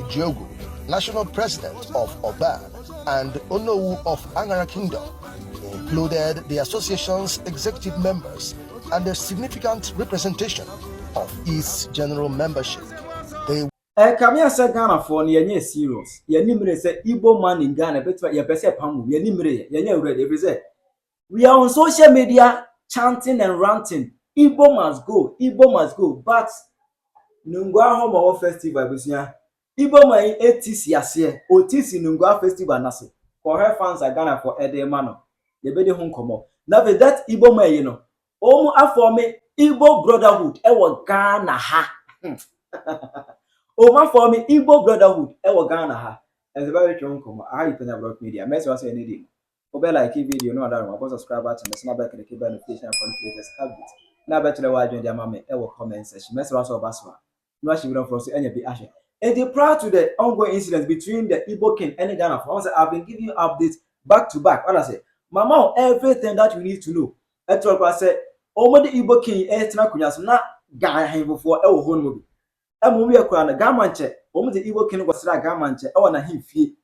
Ejiogu, national president of Oban, and Homowo of Angara Kingdom, included the association's executive members and a significant representation of its general membership. They come here, say Ghana for near serious. Yenimre say Igbo man in Ghana, better your best pamu, Yenimre, Yenye ready, every say. We are on social media chanting and ranting. Igbo must go, Igbo must go. But Nungua Homowo Festival Igbo man etis yase, otisi Nungua Festival nase. For her fans are Ghana for Edemano. They be the home come. Now that Igbo man, you know, Omu afome Igbo Brotherhood, ewa Ghana ha. Oma for me Igbo Brotherhood, ewa Ghana ha. And the very strong come. I have Penyah Block Media. Mess was anything. Obe like video, no other one. Subscribe button, the snap back and the keep notification for the latest updates. Now bet the wide join the mama ewa comment section. Mess was also baswa. No she don't from any be ashe. And prior to the ongoing incidents between the Igbo King and the Ghana, I've been giving you updates back to back. What I say, Mama, everything that you need to know. I told her, I said, oh, the Igbo King, na Ghana before ewo home movie. Movie a crown, a gamanche, the Igbo King was like gamanche, or na him fee.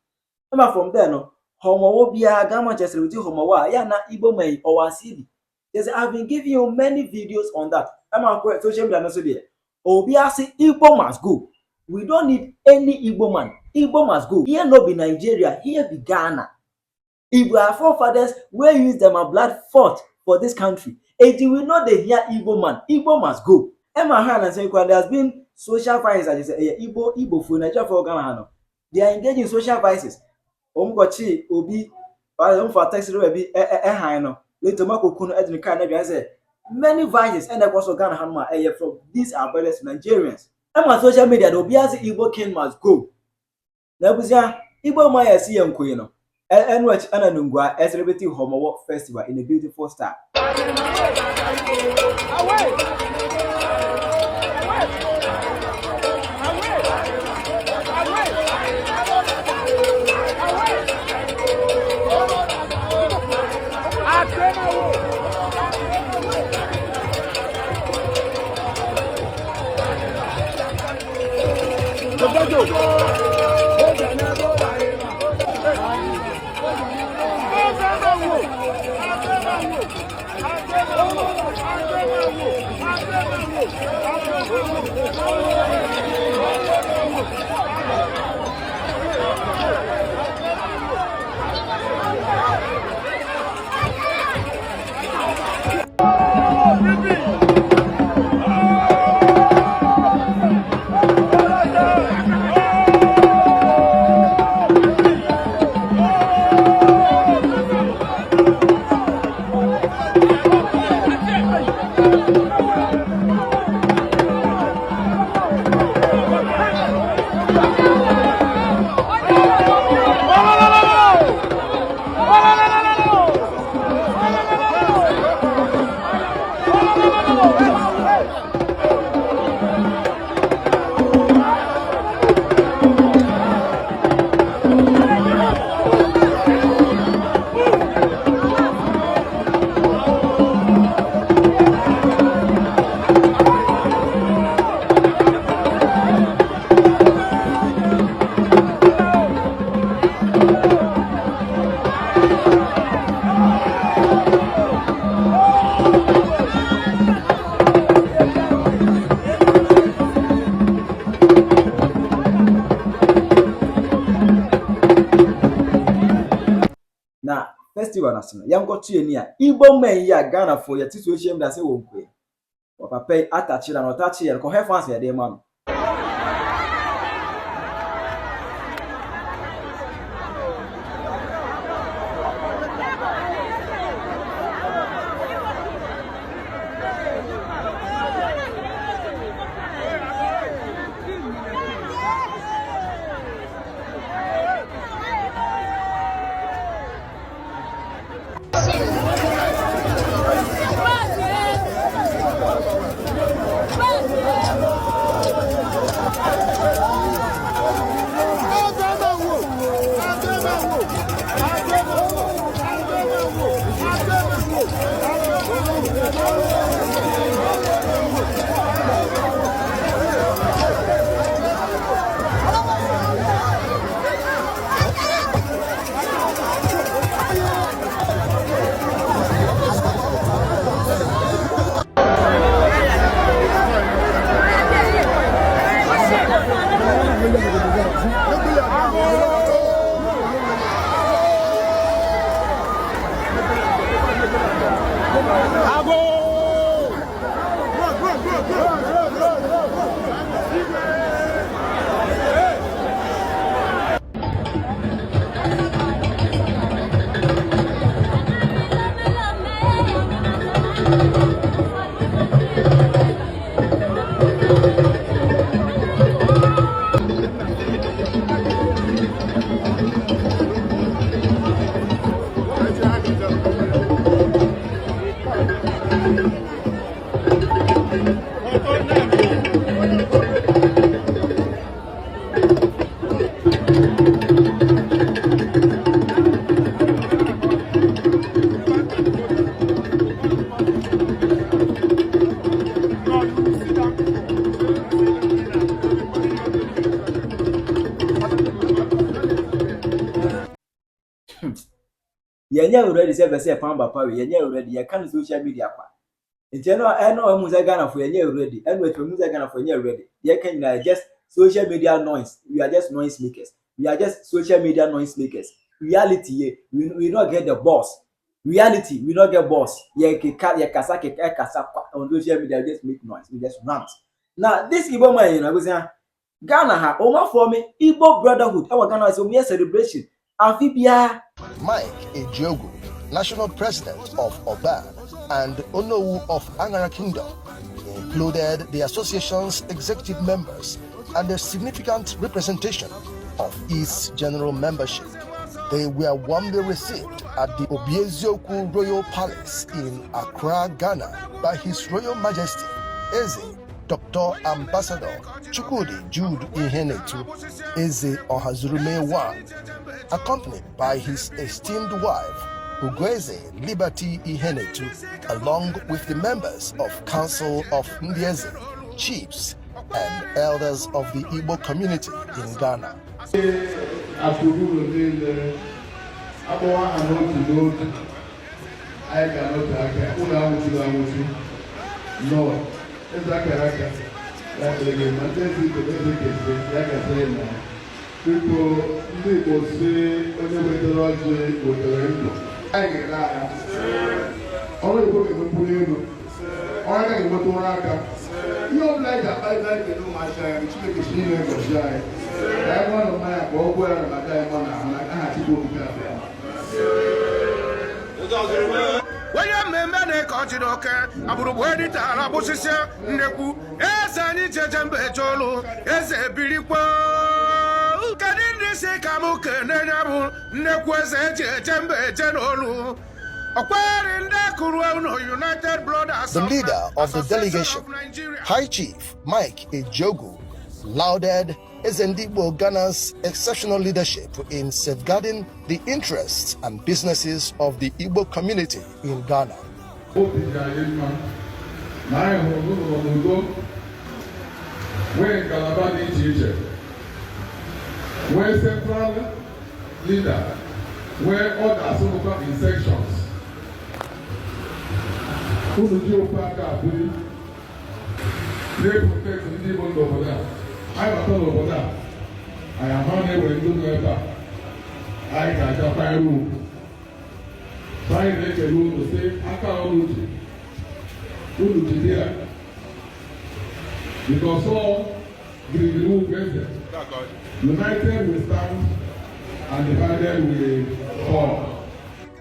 From there, no, Homowo be a gamanche with Homowa, ya na Igbo may or city. Yes, I've been giving you many videos on that. I'm a social media, no so there. Obiasi Igbo must go. We don't need any Igbo man. Igbo must go. Here no be Nigeria, here be Ghana. If our forefathers were used them a blood fought for this country, and you will not hear Igbo man. Igbo must go. Emma Han and say there has been social vices as you say Igbo for Nigeria for Ghana. They are engaging in social vices. Omugochi obi for taxi be no. Later Marco Kuno Edwin Carnegie say many vices and also Ghana Hanma from these are brothers Nigerians. Emma social media the Obiasi Igbo King must go. Nebuzia Igbo Maya see Yanko. And watch Anna Nungua as celebrating Homowo Festival in a beautiful style. Festival national yam got to near Igbo men ya Ghana for your situation that say won't pay. Papa pay attach and not touch here, call her fancy a day man. Yenye already say bese pamba pawe yenye already ya kan social media kwa nti no mu za Ghana for yenye already and we mu za Ghana for yenye already ye kan na just social media noise. We are just noise makers. We are just social media noise makers. Reality we not get the boss. Reality we not get boss. Ye kasa on social media just make noise. We just rant. Now this Igbo man you know go say Ghana ha o ma for me Igbo Brotherhood. Our Ghana so me celebration. Amphibia Mike Ejiogu, national president of Oban and Homowo of Angara Kingdom, included the association's executive members and a significant representation of its general membership. They were warmly received at the Obiezioku Royal Palace in Accra, Ghana by His Royal Majesty Eze Dr. Ambassador Chukwudi Jude Ihenetu Eze Ohazurume I, accompanied by his esteemed wife, Ugweze Liberty Ihenetu, along with the members of Council of Ndieze, chiefs, and elders of the Igbo community in Ghana. People say only with the logic with the rainbow. I get that. Only go to Pulino. Or I can go to Raka. You don't like that. I like to do my time. It's like a steam and a shy. I want to my go where my diamond. I'm like, I have to go to that. When you remember the country, I would wear it all about Sisha, Neku, as I need to jump a jolo, as a billy. The leader of the delegation, High Chief Mike Ejiogu, lauded Igbo Ghana's exceptional leadership in safeguarding the interests and businesses of the Igbo community in Ghana. Where central leader, where others who come in sections, who do you pack up with? They protect the people over there. I am all over there. I am honey when you do that. I can just buy a room. Try to make a room to say, I can't do it. Who do you there? Because all the room gets there. United we stand and divided we fall.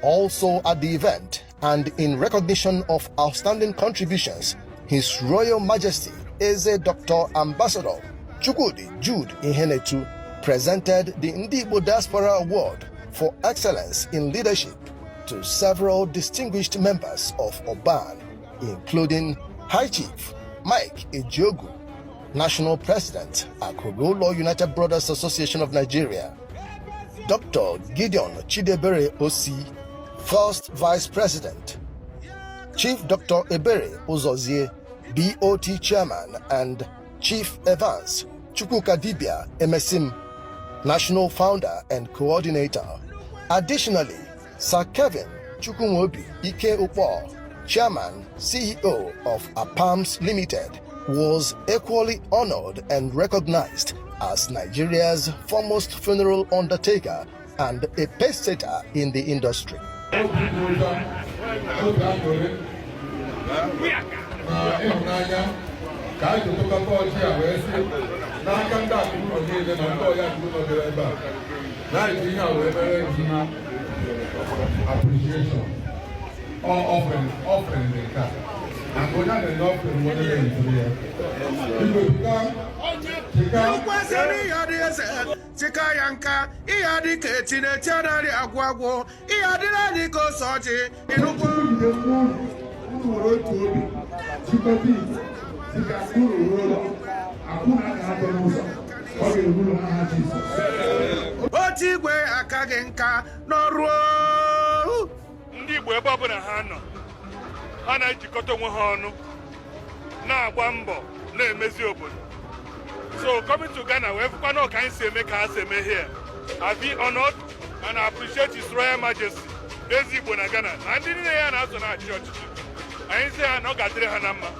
Also at the event, and in recognition of outstanding contributions, His Royal Majesty Eze Dr. Ambassador Chukwudi Jude Ihenetu presented the Igbo Diaspora Award for Excellence in Leadership to several distinguished members of Oban, including High Chief Mike Ejiogu, National President, Akogolo United Brothers Association of Nigeria, Dr. Gideon Chidebere Osi, First Vice President, Chief Dr. Ebere Uzozie, BOT Chairman, and Chief Evans Chukwukadibia Emesim, National Founder and Coordinator. Additionally, Sir Kevin Chukwumobi Ike Upo, Chairman, CEO of APAMS Limited, was equally honored and recognized as Nigeria's foremost funeral undertaker and a pacesetter in the industry. appreciation or offering the car. And go down and offering what they need to be. You will become Chika yanka, iyadi ketine tianari agwagwo, iyadi nani ko soji, Otigwe akage nka n'ọrụ. Ndị Igbo ebe ọbụla ha nọ, ha na-ejikọta onwe ha ọnụ, na-agba mbọ, na-emezi obodo. So coming to Ghana, we have no kind of here. I be honored and I appreciate His Royal Majesty. Igbo na Ghana. And in the national church, I say I no got Hanama.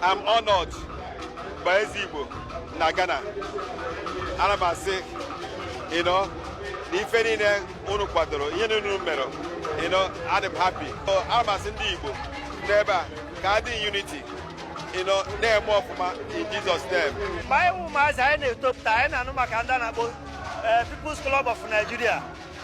I'm honored by Igbo na Ghana. And I say, you know, if any unu kwadoro, you know, I'm happy. So I'm saying Igbo, never. God in unity, you know, name of in Jesus' name. My woman is a top 10 and Makanda People's Club of Nigeria.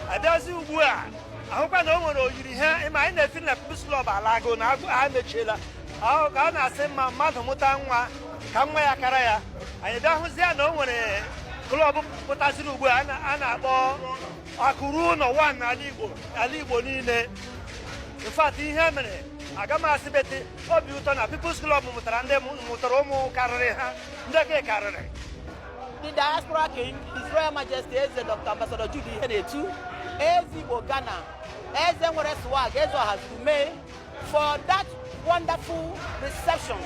I don't see who I hope I don't know you here in my nephew, People's Club. Alago, I'm a chiller. How can I send my mother Mutangwa, Kamaya Karaya? I don't see no one a club of Potasilu and Akuruna one Alibo Nine. In fact, in Germany. Agama sibeti obiutona People's Club mutarande mutaromo karreha ndege karre. The Diaspora King, His Royal Majesty Dr. Ambassador Judy Henetu, Igbo Ghana, Swag, has made for that wonderful reception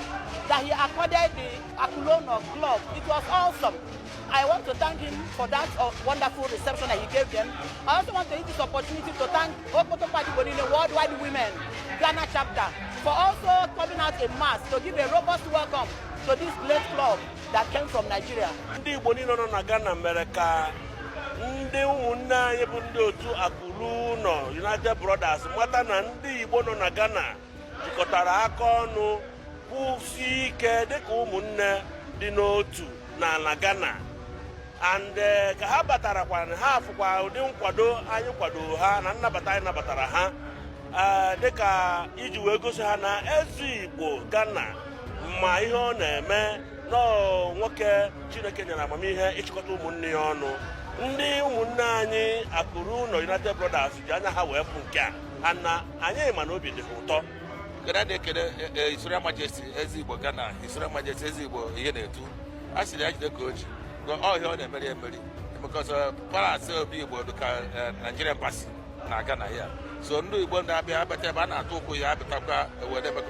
that he accorded the Akulono Club. It was awesome. I want to thank him for that wonderful reception that he gave them. I also want to use this opportunity to thank Okoto Party Bonine Worldwide Women Ghana chapter for also coming out in mass to give a robust welcome to this great club that came from Nigeria. Ndị Igbo niile nọ na Ghana mere ka ndị ụmụnne anyị bụ ndị otu Akuluno United Brothers mata na ndị Igbo nọ na Ghana jikọtara aka ọnụ kwụsie ike dịka ụmụnne dị n'otu n'ala Ghana. And ka ha batara kwa ha afụkwa ụdị nkwado anyị kwado ha na nnabata anyị nabatara ha dịka iji wee gosi ha na ezi Igbo Ghana ma ihe ọ na-eme nọ nwoke Chineke nyere amamihe ịchịkọta ụmụnne ya ọnụ. Ndị ụmụnne anyị Akuluno United Brothers ji anya ha wee fụ nke a na anyị ma na obi dị ụtọ. His Royal Majesty Igbo Ghana, His Royal Majesty Igbo Henetu. Actually, I just coach. All here on Mary because parents will be able to Nigerian pass na Ghana here. So no one that be able to ban to whatever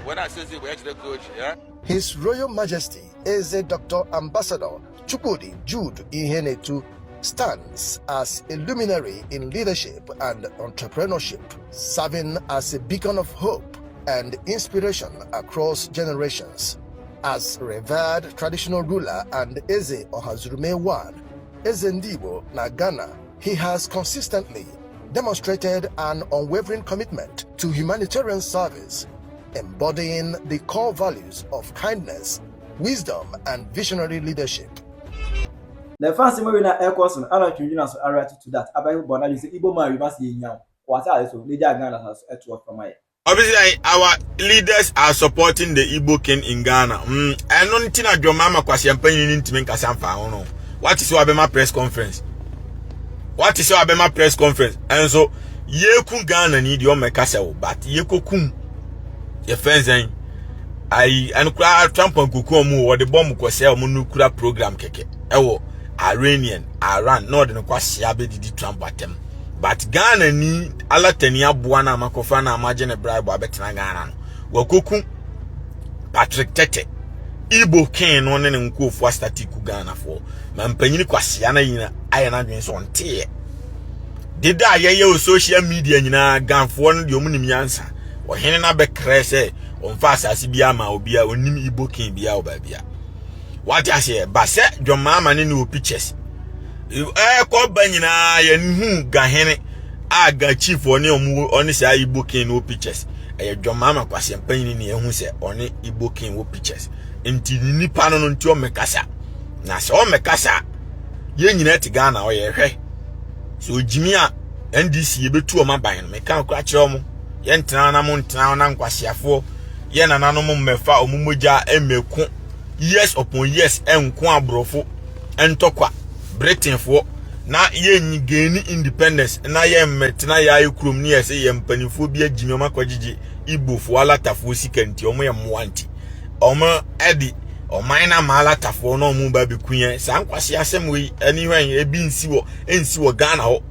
when I say we actually coach, yeah. His Royal Majesty is a Dr. Ambassador Chukwudi Jude Ihenetu stands as a luminary in leadership and entrepreneurship, serving as a beacon of hope and inspiration across generations. As revered traditional ruler and Eze Ohazurume I, Eze Ndibo na Ghana, he has consistently demonstrated an unwavering commitment to humanitarian service, embodying the core values of kindness, wisdom, and visionary leadership. The fancy movie na Ecoson, I don't know so area to that. About Bona, you say Igbo man, you must be young. What are so? They Ghana has a tour from my. Obviously, our leaders are supporting the Igbo King in Ghana. I don't think your mama was champagne to make a sample. What is your Abema press conference? What is your Abema press conference? And so, ye kun Ghana need your mekasa, but ye kun your friends and I and Trump and Kukumu or the bomb was sell Munukura program keke. Ewo, Iranian, Iran, Northern Kwasiabe did Trump at them. But Ghana ni ala tenia buana makofana imagine bribe abetina Ghana. Wakoku Patrick Tete Igbo King no ne nkuofu statiku Ghana for. Mampanyini kwasiya na yina ayana dwen so nte. Dida ayeye o social media nyina ganfo no de omunim yansa. Ohene na bekre se onfa asase bia ma obi a onim Igbo King bia o ba bia. What I say ba se dwomama ne no pictures. ko banyina ye nhu gahene aga chief oni omu oni se Igbo King no pictures dwomama kwase mpanyini ne ehu se oni Igbo King wo pictures enti nipa no nti o mekasa na se o mekasa ye nyina ti Ghana o ye hwe so jimi a NDC ye betu o maban no meka kra kire o mo ye ntena na mo ntena na nkwasiafo ye nananom mmefa omumogya emeku years upon years enko abrofo entokwa Britain for na ye nyigeni independence na ye metena ya ayekrom ni yese ye mpanifo bi agimema kwagigi Igbo fo alatafo sikanti omo ye mwanti omo edi oman na malatafo no mu ba bekuye sa nkwase asem we ani hwan ebi nsi wo Ghana ho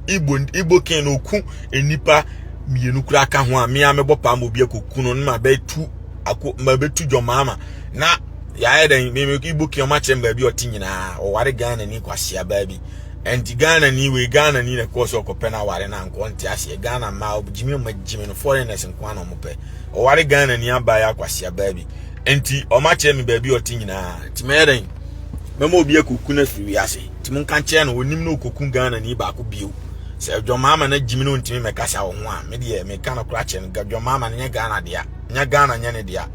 Igbo King no ku enipa mienu kura aka ho a me amebopa mo bi akoku no ma betu mabetu dwomama na ya eden me Igbo King ma chemba bi oti nyina o ware Ghana ni kwase ababi enti Ghana ni we Ghana ni na course okopena ware na nko nti ase Ghana ma objimi no foreigners nko na omope o ware Ghana ni aba ya kwase ababi enti o ma chemi ba bi oti nyina ti me eden memo obi akoku na firi ase ti mun kan che no onim na okoku Ghana ni ba ko bio se dwomama na jimi no ntimi mekasa wo ho a me de me kan okra che no dwomama na Ghana dia nya Ghana nya ne dia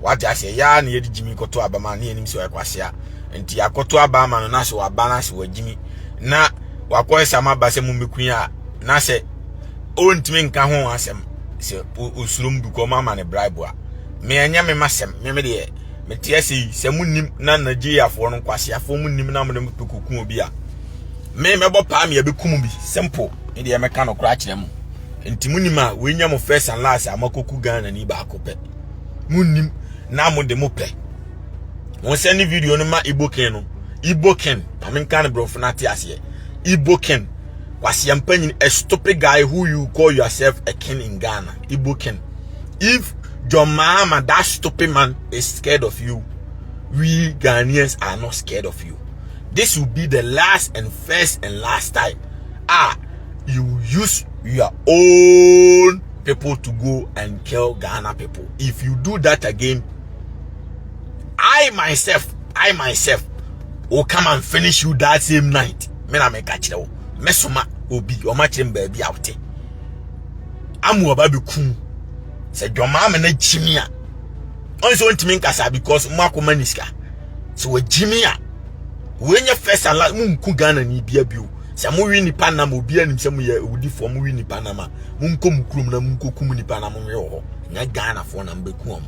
wati ase ya na yedi jimi koto abama na enim se wakwase a enti akoto abama no na se wabana se wajimi na wakoy sama base mu mekuya na se o ntimi nka ho asem se osurum du ko mama ne bribe a me anya me masem me de me tie se munnim na Nigeria fo no kwase afo munnim na mo de mekuku obi a me mebo pa me abekum bi simple e de me ka no kra kire mu enti munnim a we nya mo first and last amakoku Ghana ni ba akopɛ munnim na mo de mo pɛ won send video no ma Igbo King no Igbo King paminkan bro for na ase Igbo King was yampanyin a stupid guy who you call yourself a king in Ghana. Igbo King, if your mama, that stupid man, is scared of you, we Ghanaians are not scared of you. This will be the last and first and last time you use your own people to go and kill Ghana people. If you do that again, I myself will come and finish you that same night. Me na me catch you. Mesuma obi o ma chemba bi awte. Amu oba be kum. Se dwoma me na jimia. Onso ntimi nkasa because mo akoma niska. So we jimia. We nya first and last mu nku Ghana ni bia bio. Se mo wi nipa na mo bia nim se mo ye odi fo mo wi nipa na ma. Mu nkom krum na mu nkokum nipa na mo we ho. Nya Ghana fo na mbeku am.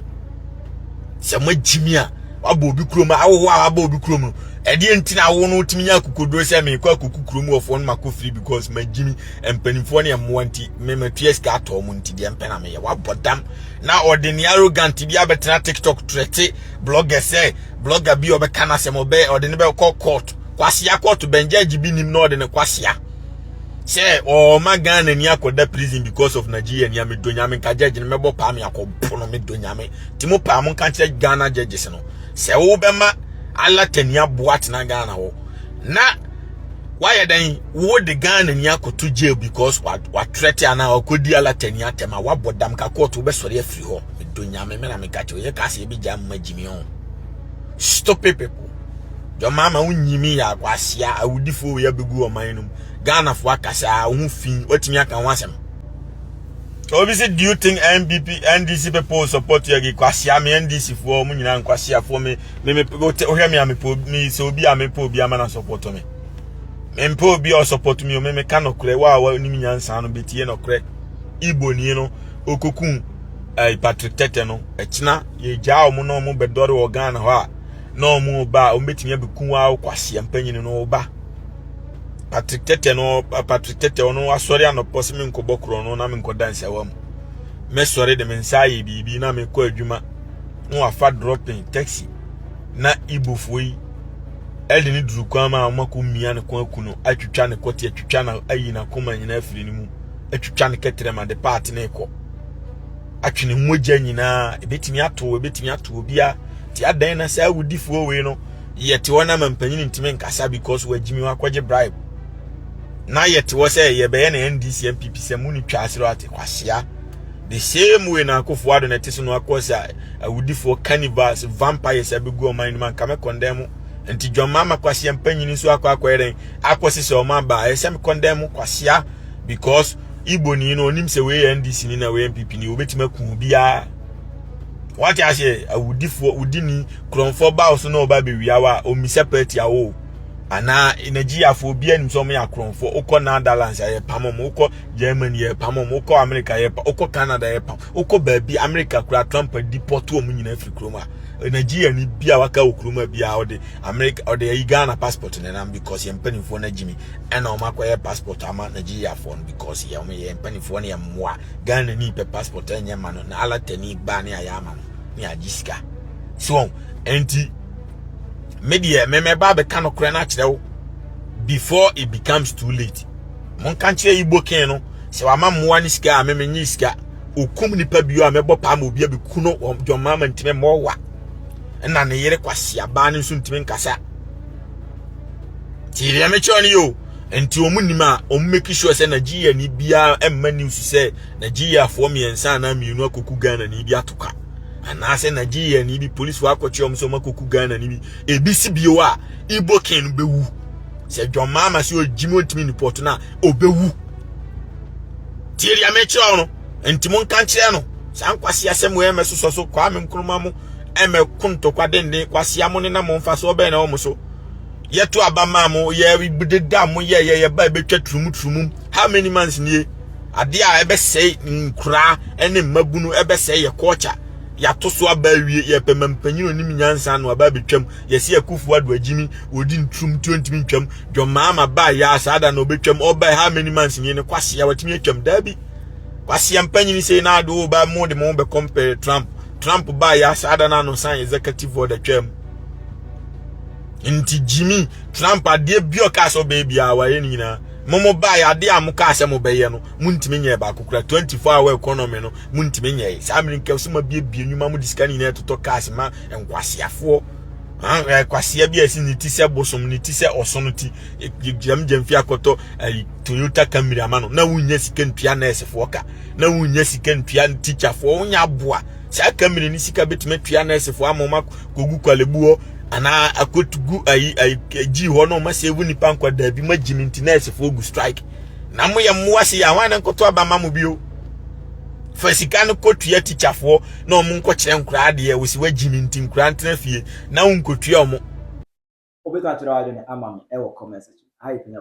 Se mo jimia wabo obi krom awo wabo obi krom edi ntina awo no timinya akukodro se me kwa akuku krom ofo no makofiri because magimi empanimfo ne amwanti me maties ka to mo nti de empena me wabodam na ordinary arrogant bi abetena TikTok trete blogger say blogger bi obeka na se mo be ordinary be court kwasia court benjaji bi nim no ordinary kwasia say o magana ni akoda prison because of Nigeria ni amedonya me ka judge me bo pa me akopo no medonya me timo pa mo kan che Ghana judges no se wo bema ala tania boat na Ghana wo na why then wo de Ghana ni akoto jail because what threat ana akodi ala tania tema wa bodam ka court wo be sori afiri ho medonya me na me ka che ye ka se bi jam magimi ho stop people your mama unyimi ya kwasia awudifo ya begu omanum Ghana for akasa unfin otimi aka wansem. Obviously, do you think NDC people support you? Kwasia me NDC for mu nyina kwasia for me go hear me am po me so bi am po bi am na support me. Me po bi o support me o me ka no kure wa ni nyansa no betie no kure. Igbo ni no okokun Patrick Tete no echina ye ja o mu no mu bedore o Ghana ho a no mu ba o betimi abekun wa kwasia mpanyin no ba. Patrick Tete no asori anopo se me nkobokro no na me nkodanse awam me sori de me nsaye bibi na me ko adwuma no afa dropping taxi na Igbo yi elde ni duru kwa ma amako mia ne kwa kuno atwitwa ne kote atwitwa na ayi na koma nyina afiri ni mu atwitwa ne ketere ma de part na ekọ atwene mogya nyina ebetimi ato obia ti adan na sa awudifuo we no yete wona mampanyin ntime nkasa because wagimi wakwaje bribe na yet was a be na NDC MPP se muni twasiro ate kwasia the same way na akofo ado na tese no akosa awudi for carnivals vampires abegu o man man kame condemn Enti John Mama kwasi empanyin so akwa akwose se o ma ba esem condemn kwasia because Igbo ni no onim se we NDC ni na we MPP ni obetima ku bia. What I say awudifo udini kronfo ba so na oba be wiawa o mise party awo ana Nigeria fo bia nim so me akronfo ukọ Netherlands aye pamom ukọ Germany ye pamom ukọ America ye ukọ Canada ye pam ukọ baabi America kura Trump deport o munyina free kroma Nigeria ni bia waka okroma bia o de America o de Ghana passport na because ye mpanifo na jimi ena o makoye passport ama Nigeria for because ye mpanifo na ye mwa Ghana ni pe passport enya ma no na ala tani ba ne ayama no ni ajiska so enti media ba be kan okra na kire before it becomes too late. Mon kan kire Igbo King no se wa mammoa ni sika amenyi sika okum nipa bio amebo pa ma obi abeku no John Mama ntime mowa na ne yere kwase aba ne so ntime nkasa ti ya mecho ni yo enti omunima make sure say Nigeria ni bia emma news say Nigeria fo miensa na mienu akoku Ghana ni bi atoka ana se Nigeria ni bi police wa kwachi omso makoku Ghana ni bi ebisi bio a Igbo King bewu se John Mama si ojimo ntimi report na obewu tieri amecho no enti mon kan kire no san kwase asem we mesoso so kwa me nkroma mu eme kunto kwa dende kwase amone na monfa so be na omuso yeto abama mu ye bideda mu ye ba betwa turum how many months nie ade a ebe sei nkura ene magunu ebe sei ye culture ya to so aba wie ye pemampanyin onim nyansa no aba betwam ye se akufu ado agimi odi ntrum 20 ntwam John Mama ba ya asada no betwam oba how many months nie ne kwase ya watimi atwam dabi kwase ampanyin sei na ado ba mo de mo be compare Trump ba ya asada na no sign executive order twam inti Jimmy Trump ade bio ka so baby awaye nyina momo ba ya ade amuka asem beye no muntimi nye ba kokura 24 hour economy no muntimi nye sa America so ma bie nyuma mu diskani na toto cash ma enkwasiafo kwase bia si ni tise bosom ni tise osonoti jam akoto Toyota Camry ama no na wunya sika ntua na esefo ka na wunya sika ntua teacher fo wunya boa sa Camry ni sika betima tua na esefo amoma kogu kwalebuo ana akotugu ji ho no ma sevu ni pankwa da bi magimi ntinese for gu strike na mo ye moase ya wan nkoto abama mo bio fasika no kotua teacher fo na o mo nko kire nkura ade wo si wagimi ntin nkura ntena fie na wo nkotua o mo obeka tira wade ne ama me e wo comment section hi Penyah.